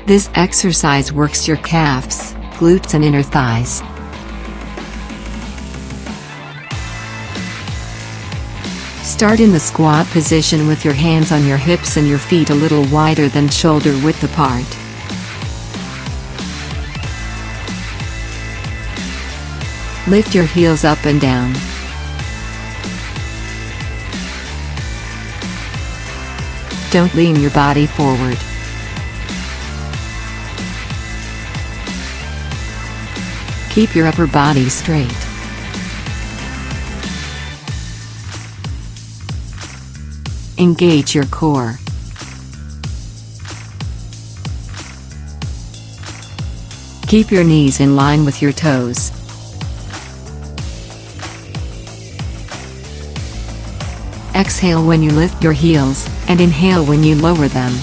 This exercise works your calves, glutes and inner thighs. Start in the squat position with your hands on your hips and your feet a little wider than shoulder width apart. Lift your heels up and down. Don't lean your body forward. Keep your upper body straight. Engage your core. Keep your knees in line with your toes. Exhale when you lift your heels, and inhale when you lower them.